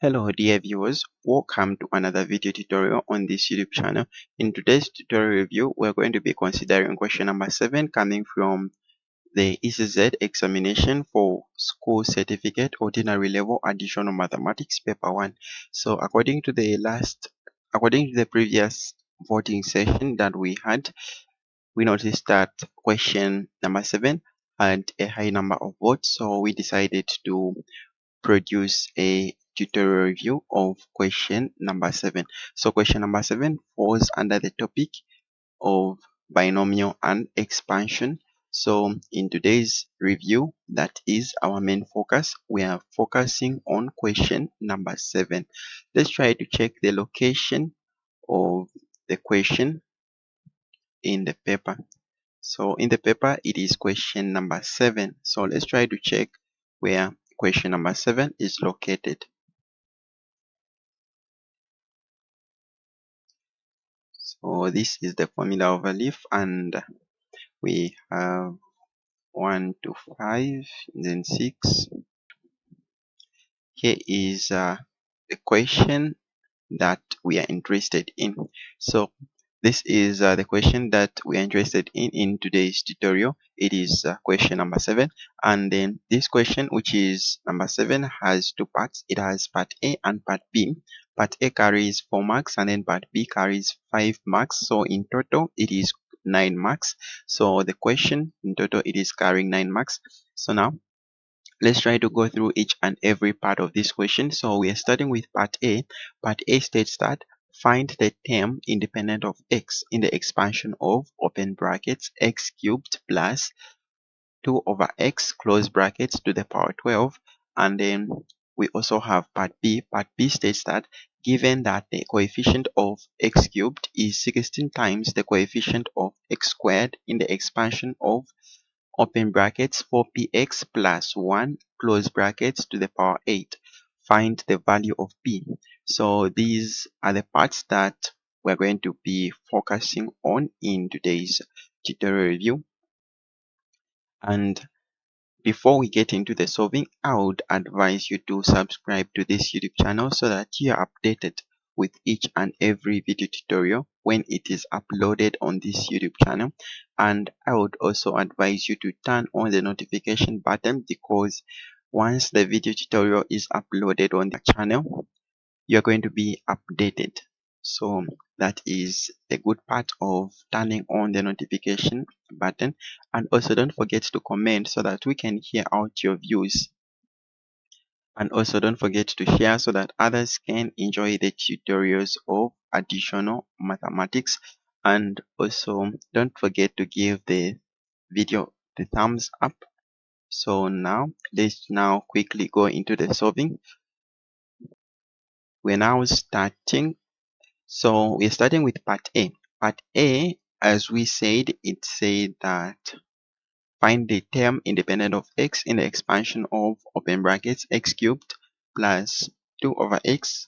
Hello dear viewers, welcome to another video tutorial on this YouTube channel. In today's tutorial review, we're going to be considering question number 7 coming from the ECZ examination for school certificate ordinary level additional mathematics paper 1. So according to the previous voting session that we had, we noticed that question number 7 had a high number of votes, so we decided to produce a tutorial review of question number 7. So question number 7 falls under the topic of binomial and expansion. So in today's review, that is our main focus. We are focusing on question number 7. Let's try to check the location of the question in the paper. So in the paper, it is question number 7. So let's try to check where question number 7 is located. So this is the formula of a leaf, and we have 1 to 5, then 6. Here is the question that we are interested in. So this is the question that we are interested in today's tutorial. It is question number 7, and then this question, which is number 7, has two parts. It has part A and part B. Part A carries 4 marks, and then part B carries 5 marks. So in total it is 9 marks. So the question in total, it is carrying 9 marks. So now let's try to go through each and every part of this question. So we are starting with part A. Part A states that find the term independent of x in the expansion of open brackets x cubed plus 2 over x close brackets to the power 12. And then we also have part B. Part B states that given that the coefficient of x cubed is 16 times the coefficient of x squared in the expansion of open brackets 4px plus 1 close brackets to the power 8. Find the value of p. So these are the parts that we're going to be focusing on in today's tutorial review. And before we get into the solving, I would advise you to subscribe to this YouTube channel so that you are updated with each and every video tutorial when it is uploaded on this YouTube channel. And I would also advise you to turn on the notification button, because once the video tutorial is uploaded on the channel, you're going to be updated. So that is the good part of turning on the notification button. And also don't forget to comment so that we can hear out your views. And also don't forget to share so that others can enjoy the tutorials of additional mathematics. And also don't forget to give the video the thumbs up. So now let's quickly go into the solving. We're now starting. So we're starting with part A. Part A, as we said, it said that find the term independent of x in the expansion of open brackets x cubed plus 2 over x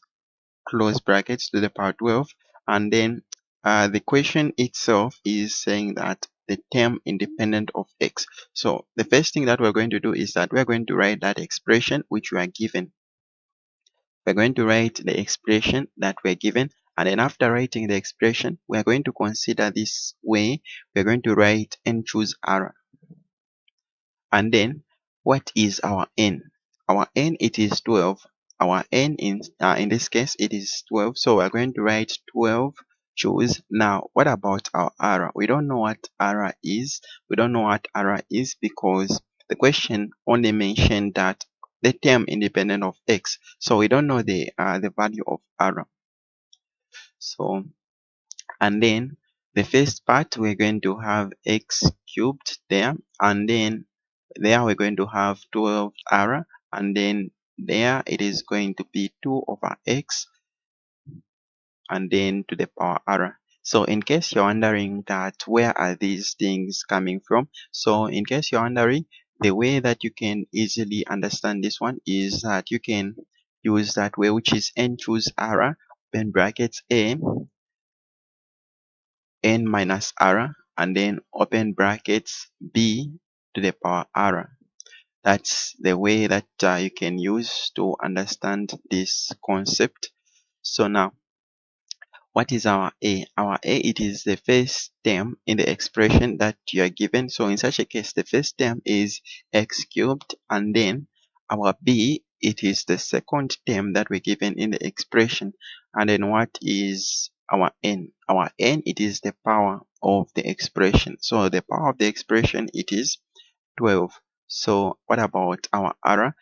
close brackets to the power 12. And then the question itself is saying that the term independent of x. So the first thing that we're going to do is that we're going to write that expression which we are given. We're going to write the expression that we're given, and then after writing the expression, we're going to consider this way. We're going to write n choose r. And then what is our n? Our n, it is 12. Our n in this case, it is 12. So we're going to write 12 choose. Now what about our r? We don't know what r is. We don't know what r is because the question only mentioned that the term independent of x, so we don't know the value of r. So, and then the first part, we're going to have x cubed there, and then there we're going to have 12r, and then there it is going to be 2 over x, and then to the power r. So in case you're wondering that where are these things coming from, so in case you're wondering, the way that you can easily understand this one is that you can use that way, which is n choose r, open brackets a, n minus r, and then open brackets b to the power r. That's the way that you can use to understand this concept. So now, what is our a? Our a, it is the first term in the expression that you are given. So in such a case, the first term is x cubed, and then our b, it is the second term that we're given in the expression. And then what is our n? Our n, it is the power of the expression. So the power of the expression, it is 12. So what about our r?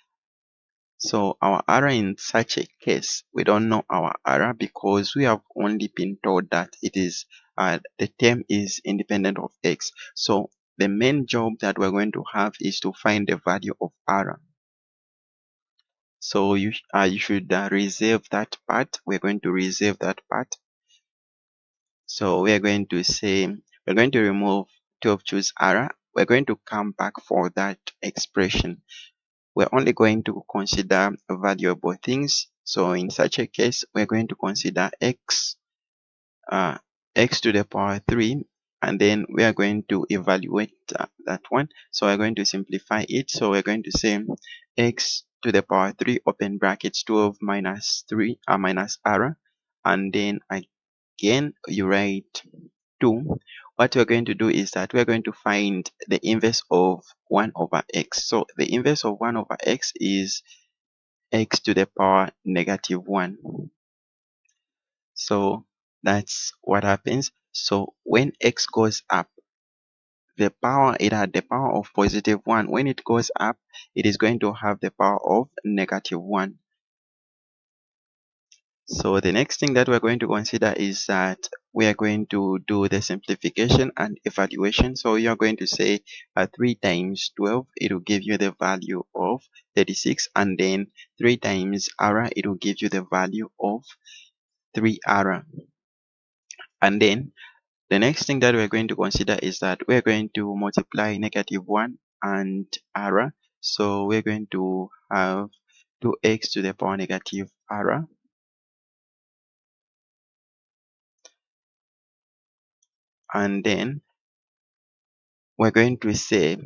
So our R in such a case, we don't know our R because we have only been told that it is the term is independent of X. So the main job that we're going to have is to find the value of R. So you should reserve that part. We're going to reserve that part. So we're going to say we're going to remove 12, choose R. We're going to come back for that expression. We're only going to consider valuable things. So in such a case, we're going to consider x, x to the power 3, and then we are going to evaluate that one. So we're going to simplify it. So we're going to say x to the power 3, open brackets, 12 minus 3, minus r, and then again you write 2. What we're going to do is that we're going to find the inverse of 1 over x. So the inverse of 1 over x is x to the power negative 1. So that's what happens. So when x goes up, the power, it had the power of positive 1. When it goes up, it is going to have the power of negative 1. So the next thing that we're going to consider is that we are going to do the simplification and evaluation. So you're going to say 3 times 12, it will give you the value of 36, and then 3 times r, it will give you the value of 3r. And then the next thing that we're going to consider is that we're going to multiply negative 1 and r. So we're going to have 2x to the power negative r. And then we're going to say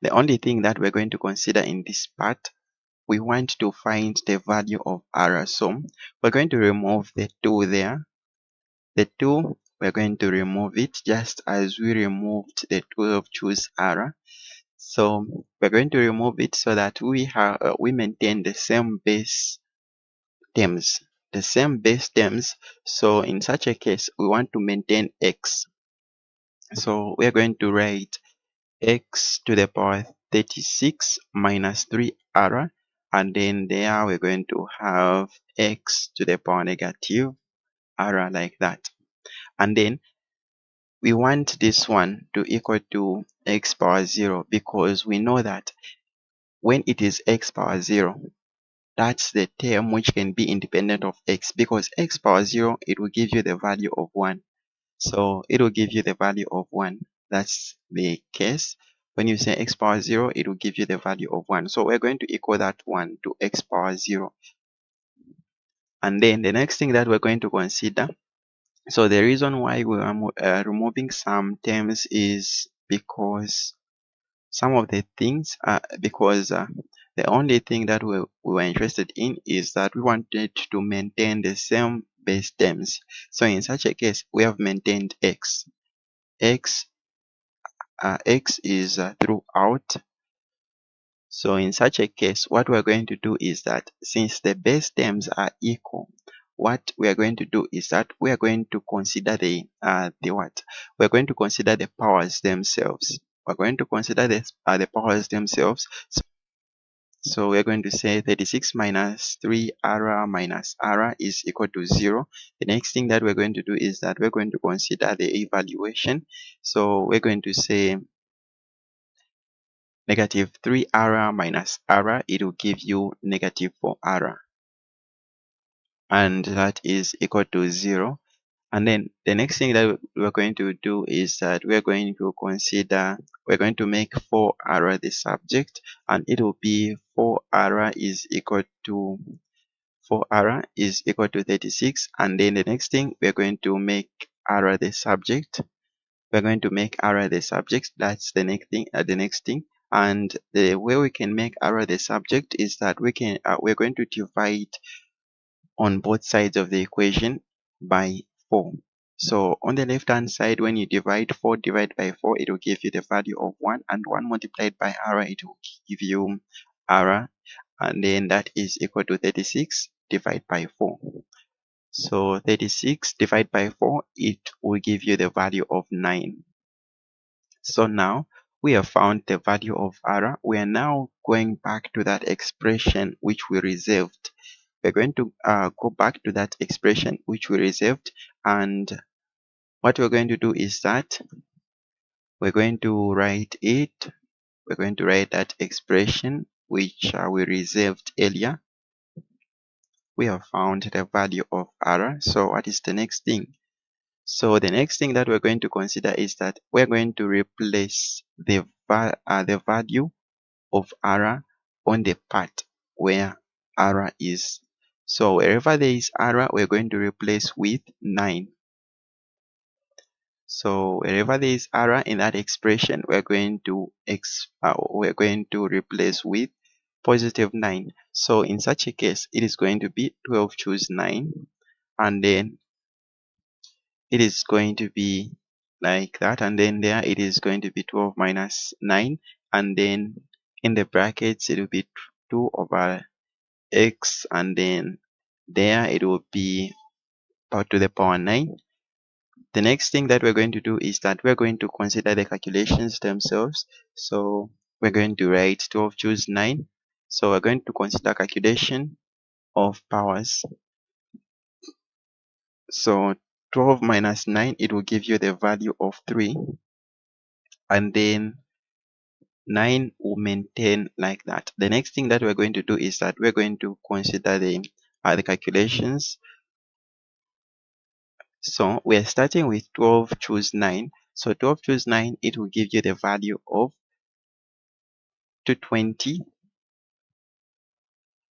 the only thing that we're going to consider in this part, we want to find the value of r. So we're going to remove the 2 there. The 2, we're going to remove it just as we removed the 12, choose r. So we're going to remove it so that we maintain the same base terms. The same base terms. So in such a case, we want to maintain x. So we're going to write x to the power 36 minus 3r, and then there we're going to have x to the power negative r, like that. And then we want this one to equal to x power 0, because we know that when it is x power 0, that's the term which can be independent of x, because x power 0, it will give you the value of 1. So it will give you the value of 1. That's the case. When you say x power 0, it will give you the value of 1. So we're going to equal that 1 to x power 0. And then the next thing that we're going to consider, so the reason why we are removing some terms is because some of the things, because the only thing that we were interested in is that we wanted to maintain the same base terms. So in such a case, we have maintained x. X is throughout. So in such a case, what we're going to do is that since the base terms are equal, what we are going to do is that we are going to consider the what? We're going to consider the powers themselves. We're going to consider the powers themselves. So we're going to say 36 minus 3r minus r is equal to 0. The next thing that we're going to do is that we're going to consider the evaluation. So we're going to say negative 3r minus r, it will give you negative 4r, and that is equal to 0. And then the next thing that we're going to do is that we're going to make 4r the subject, and it will be 4r is equal to 36. And then the next thing, we're going to make r the subject. We're going to make r the subject. That's the next thing. And the way we can make arrow the subject is that we're going to divide on both sides of the equation by 4. So on the left hand side, when you divide 4 divided by 4, it will give you the value of 1, and 1 multiplied by arrow, it will give you arrow, and then that is equal to 36 divided by 4. So 36 divided by 4, it will give you the value of 9. So now we have found the value of arrow. We are now going back to that expression which we reserved. We're going to go back to that expression which we reserved, and what we're going to do is that we're going to write that expression which we reserved earlier. We have found the value of r. So what is the next thing? So the next thing that we're going to consider is that we're going to replace the value of r on the part where r is. So wherever there is r, we're going to replace with 9. So wherever there is r in that expression, we're going to replace with positive 9. So in such a case, it is going to be 12 choose 9, and then it is going to be like that, and then there it is going to be 12 minus 9, and then in the brackets it will be 2 over x, and then there it will be to the power 9. The next thing that we're going to do is that we're going to consider the calculations themselves. So we're going to write 12 choose 9. So we're going to consider calculation of powers. So 12 minus 9, it will give you the value of 3. And then 9 will maintain like that. The next thing that we're going to do is that we're going to consider the calculations. So we're starting with 12 choose 9. So 12 choose 9, it will give you the value of 220,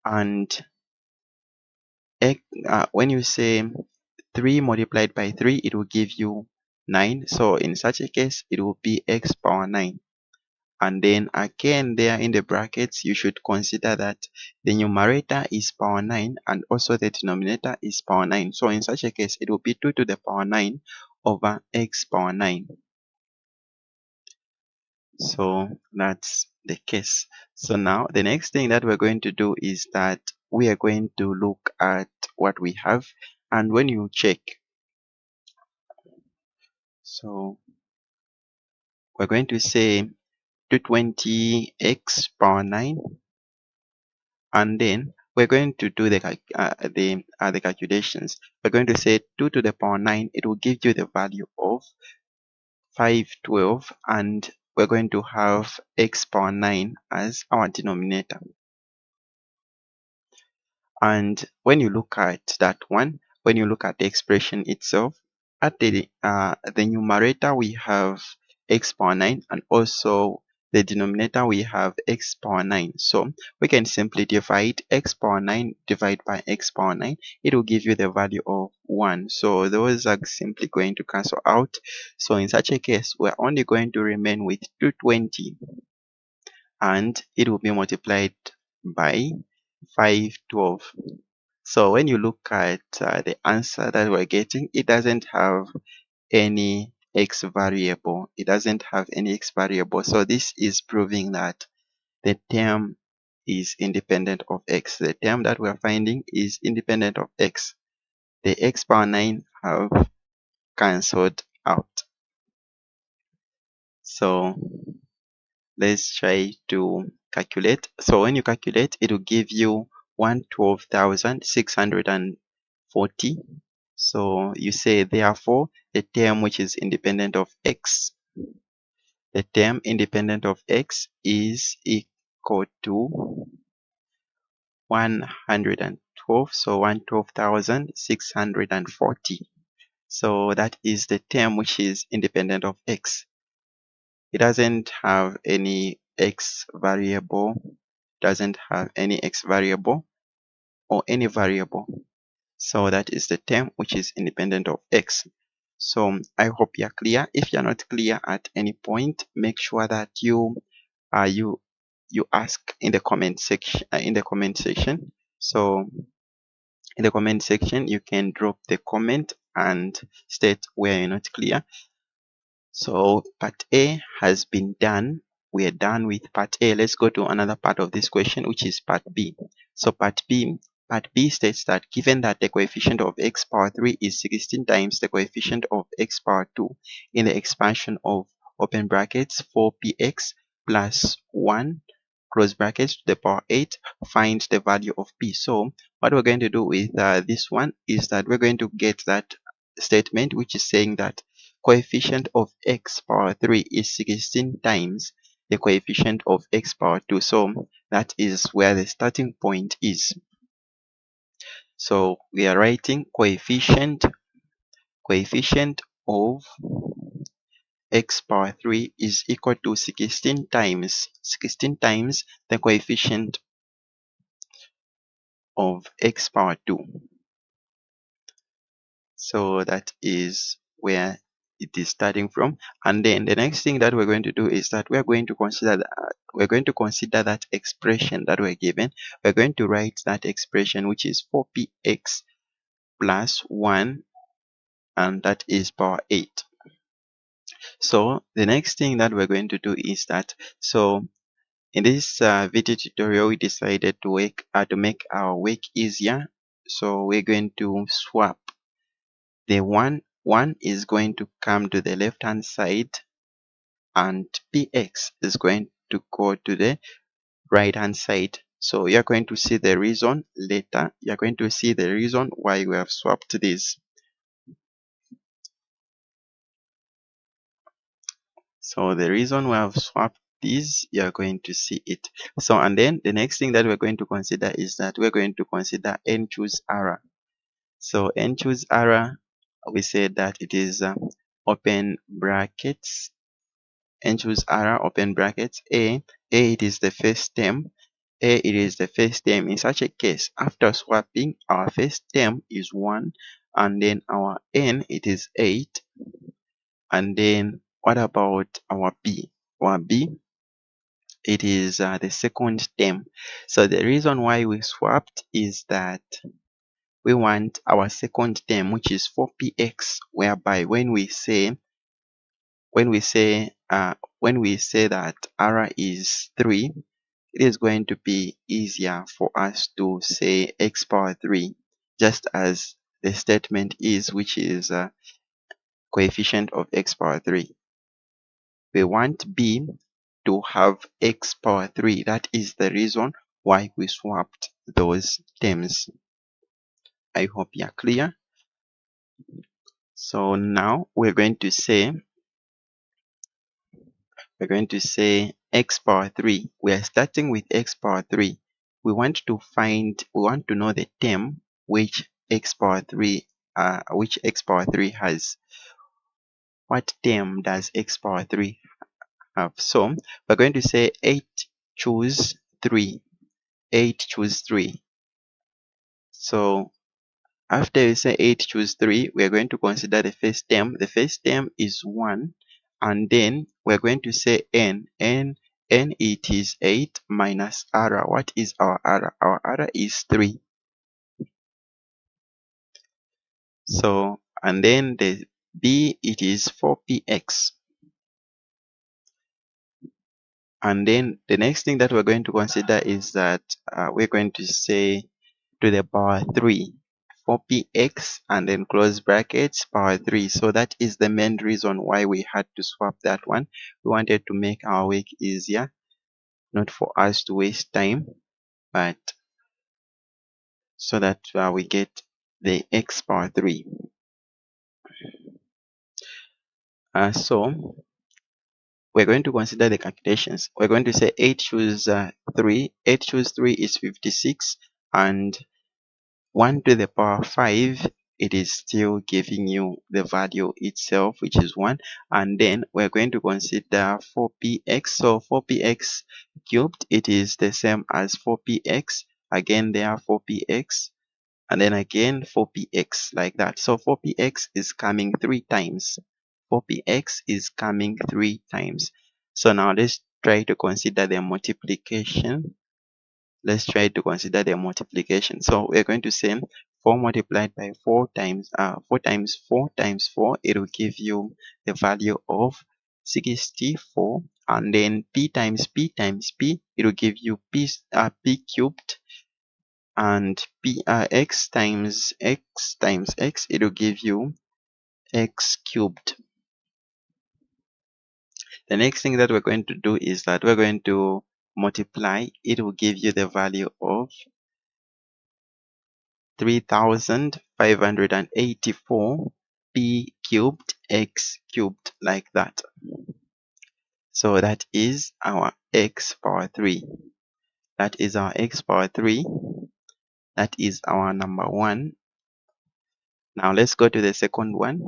and when you say 3 multiplied by 3, it will give you 9. So in such a case, it will be x power 9. And then again, there in the brackets, you should consider that the numerator is power 9 and also the denominator is power 9. So in such a case, it will be 2 to the power 9 over x power 9. So that's the case. So now the next thing that we're going to do is that we are going to look at what we have, and when you check, so we're going to say 220x power 9, and then we're going to do the calculations. We're going to say 2 to the power 9, it will give you the value of 512, and we're going to have x power 9 as our denominator. And when you look at that one, when you look at the expression itself, at the numerator we have x power 9, and also the denominator we have x power 9. So we can simply divide x power 9 divided by x power 9. It will give you the value of 1. So those are simply going to cancel out. So in such a case, we're only going to remain with 220, and it will be multiplied by 512. So when you look at the answer that we're getting, it doesn't have any x variable. It doesn't have any x variable. So this is proving that the term is independent of x. The term that we're finding is independent of x. The x power 9 have cancelled out. So let's try to calculate. So when you calculate, it will give you 112,640. So you say therefore the term which is independent of x, the term independent of x is equal to 112. So 112,640. So that is the term which is independent of x. It doesn't have any x variable, doesn't have any x variable or any variable. So that is the term which is independent of x. So I hope you're clear. If you're not clear at any point, make sure that you you ask in the comment section. So in the comment section, you can drop the comment and state where you're not clear. So part A has been done. We are done with part A. Let's go to another part of this question, which is part B. So part B states that given that the coefficient of x power 3 is 16 times the coefficient of x power 2 in the expansion of open brackets 4px plus 1 close brackets to the power 8, find the value of p. So what we're going to do with this one is that we're going to get that statement which is saying that coefficient of x power 3 is 16 times the coefficient of x power 2. So that is where the starting point is. So we are writing coefficient of x power 3 is equal to 16 times the coefficient of x power 2. So that is where it is starting from. And then the next thing that we're going to do is that we're going to consider that expression that we're given. We're going to write that expression, which is 4px plus 1, and that is power 8. So the next thing that we're going to do is that, so in this video tutorial, we decided to make our work easier. So we're going to swap the one is going to come to the left hand side, and px is going to go to the right hand side. So you're going to see the reason later. You're going to see the reason why we have swapped this. So the reason we have swapped this, you're going to see it. So, and then the next thing that we're going to consider is that we're going to consider n choose error. So n choose error, we said that it is open brackets, n choose error open brackets a it is the first term. It is the first term. In such a case, after swapping, our first term is 1, and then our n, it is 8. And then what about our b? Our b, it is the second term. So the reason why we swapped is that we want our second term, which is 4px, whereby when we say that r is 3, it is going to be easier for us to say x power 3, just as the statement is, which is coefficient of x power 3. We want b to have x power 3. That is the reason why we swapped those terms. I hope you are clear. So now we're going to say x power 3. We are starting with x power 3. We want to know the term which x power 3 has. What term does x power 3 have? So we're going to say 8 choose 3. 8 choose 3. So after we say 8 choose 3, we are going to consider the first term. The first term is 1, and then we're going to say n. It is 8 minus r. What is our r? Our r is 3. So, and then the b, it is 4px. And then the next thing that we're going to consider is that we're going to say to the power 3, 4px, and then close brackets, power 3. So that is the main reason why we had to swap that one. We wanted to make our work easier, not for us to waste time, but so that we get the x power 3. So we're going to consider the calculations. We're going to say 8 choose 3. 8 choose 3 is 56, and 1 to the power 5, it is still giving you the value itself, which is 1. And then we're going to consider 4px. So 4px cubed, it is the same as 4px. Again, there are 4px, and then again 4px, like that. So 4px is coming 3 times. 4px is coming 3 times. So now let's try to consider the multiplication. Let's try to consider the multiplication. So we're going to say 4 multiplied by 4 times 4 times 4 times 4, it will give you the value of 64, and then p times p times p, it will give you p cubed, and x times x times x, it will give you x cubed. The next thing that we're going to do is that we're going to multiply. It will give you the value of 3584 p cubed x cubed, like that. So that is our x power 3. That is our x power 3. That is our number 1. Now let's go to the second one.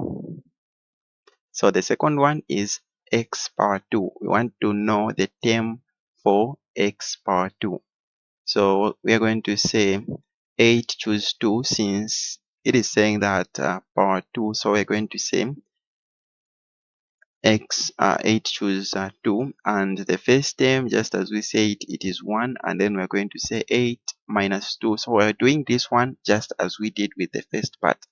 So the second one is x power 2. We want to know the term for x power 2. So we are going to say 8 choose 2, since it is saying that power 2. So we're going to say 8 choose 2, and the first term, just as we said, it is 1, and then we're going to say 8 minus 2. So we're doing this one just as we did with the first part.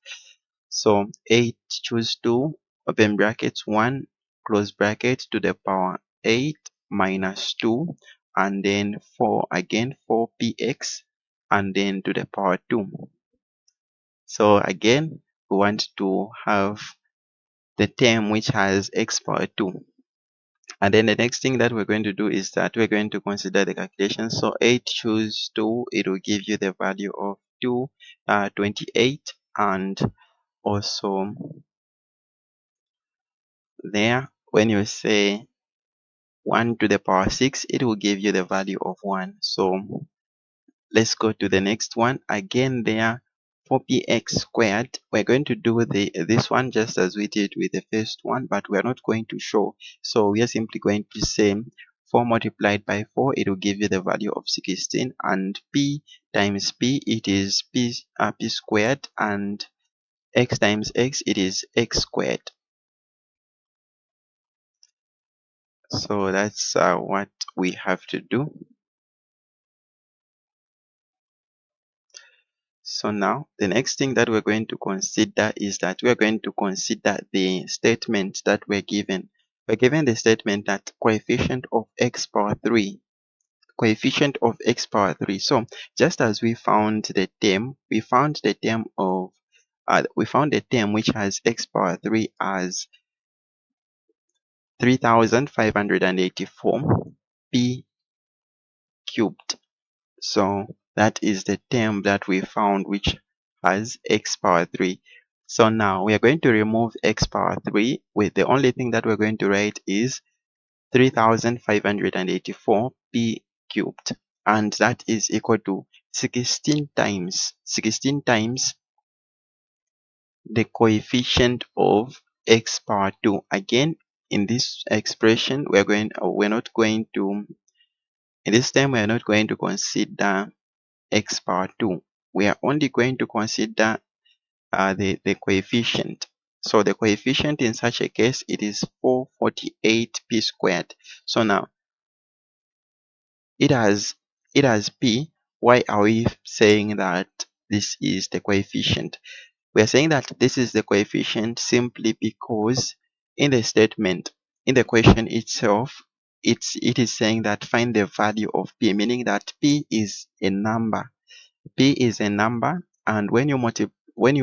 So 8 choose 2, open brackets, 1 close bracket, to the power 8 minus 2, and then 4 again, 4px, and then to the power 2. So again, we want to have the term which has x power 2. And then the next thing that we're going to do is that we're going to consider the calculation. So 8 choose 2, it will give you the value of 228, and also there, when you say 1 to the power 6, it will give you the value of 1. So let's go to the next one. Again there, 4px squared, we're going to do this one just as we did with the first one, but we're not going to show. So we are simply going to say 4 multiplied by 4, it will give you the value of 16, and p times p, it is p squared, and x times x, it is x squared. So that's what we have to do. So now the next thing that we're going to consider is that we're going to consider the statement that we're given. We're given the statement that coefficient of x power 3. Coefficient of x power 3. So just as we found the term, we found the term which has x power 3 as 3584 p cubed. So that is the term that we found which has x power 3. So now we are going to remove x power 3, with the only thing that we're going to write is 3584 p cubed, and that is equal to 16 times the coefficient of x power 2. Again, in this expression, in this time we're not going to consider x power 2. We are only going to consider the coefficient. So the coefficient in such a case, it is 448 p squared. So now it has p. Why are we saying that this is the coefficient? We are saying that this is the coefficient simply because in the statement, in the question itself, it is saying that find the value of p, meaning that p is a number. P is a number, and when you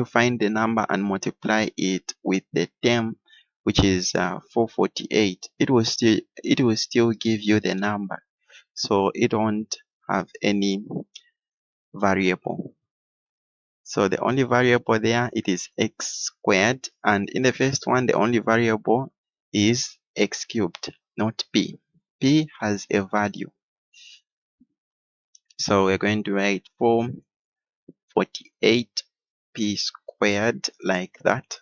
find the number and multiply it with the term which is 448, it will still give you the number. So it don't have any variable. So the only variable there, it is x squared, and in the first one the only variable is x cubed, not p. P has a value. So we're going to write 448 p squared, like that.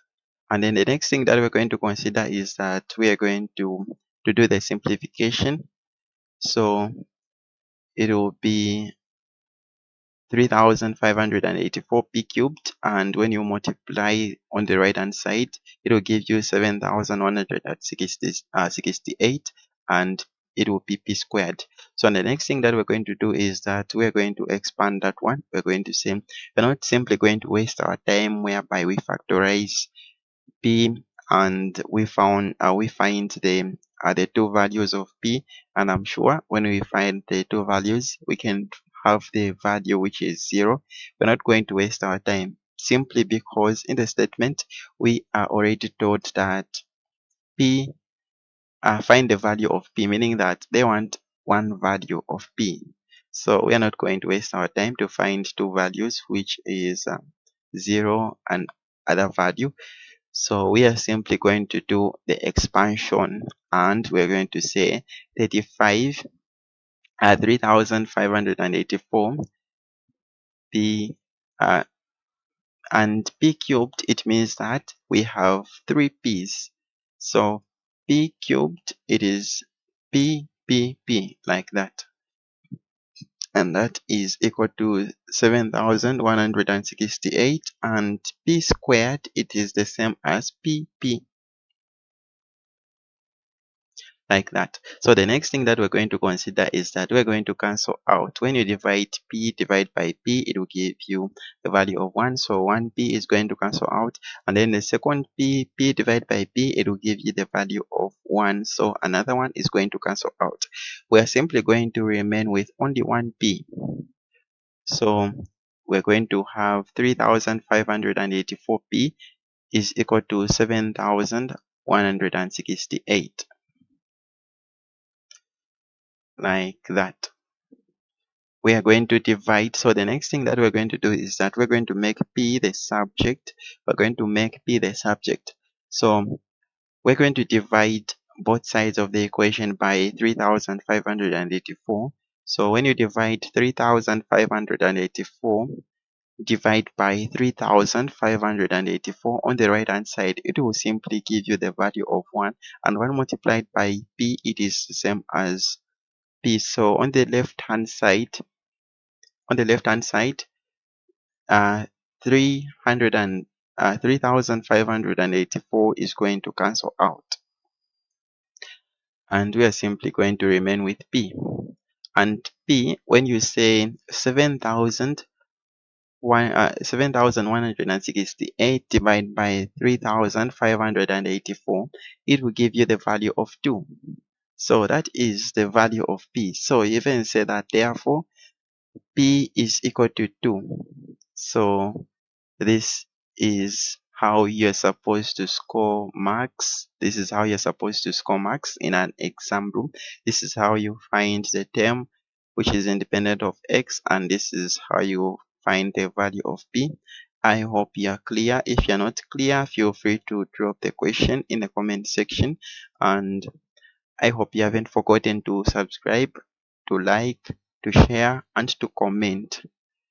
And then the next thing that we're going to consider is that we are going to do the simplification. So it will be 3584 p cubed, and when you multiply on the right hand side, it will give you 7168, and it will be p squared. So the next thing that we're going to do is that we're going to expand that one. We're going to say we're not simply going to waste our time whereby we factorize p and we find the two values of p, and I'm sure when we find the two values we can have the value which is 0. We're not going to waste our time simply because in the statement we are already told that p find the value of p, meaning that they want one value of p. So we are not going to waste our time to find two values which is 0 and other value. So we are simply going to do the expansion, and we're going to say 35 3584 p and p cubed. It means that we have three p's. So p cubed, it is p like that, and that is equal to 7168, and p squared, it is the same as p like that. So the next thing that we're going to consider is that we're going to cancel out. When you divide p by p, it will give you the value of 1. So 1p is going to cancel out, and then the second p divided by p, it will give you the value of 1. So another one is going to cancel out. We are simply going to remain with only 1p. So we're going to have 3584p is equal to 7168. Like that. We are going to divide. So the next thing that we're going to do is that we're going to make p the subject. We're going to make p the subject. So we're going to divide both sides of the equation by 3584. So when you divide 3584 divide by 3584 on the right hand side, it will simply give you the value of 1, and 1 multiplied by p, it is the same as p. So on the left hand side, uh 3584 is going to cancel out, and we are simply going to remain with p. And p, when you say 7168 divided by 3584, it will give you the value of 2. So that is the value of p. So you even say that therefore p is equal to 2. So this is how you're supposed to score marks. This is how you're supposed to score marks in an exam room. This is how you find the term which is independent of x, and this is how you find the value of p. I hope you are clear. If you're not clear, feel free to drop the question in the comment section, and I hope you haven't forgotten to subscribe, to like, to share, and to comment.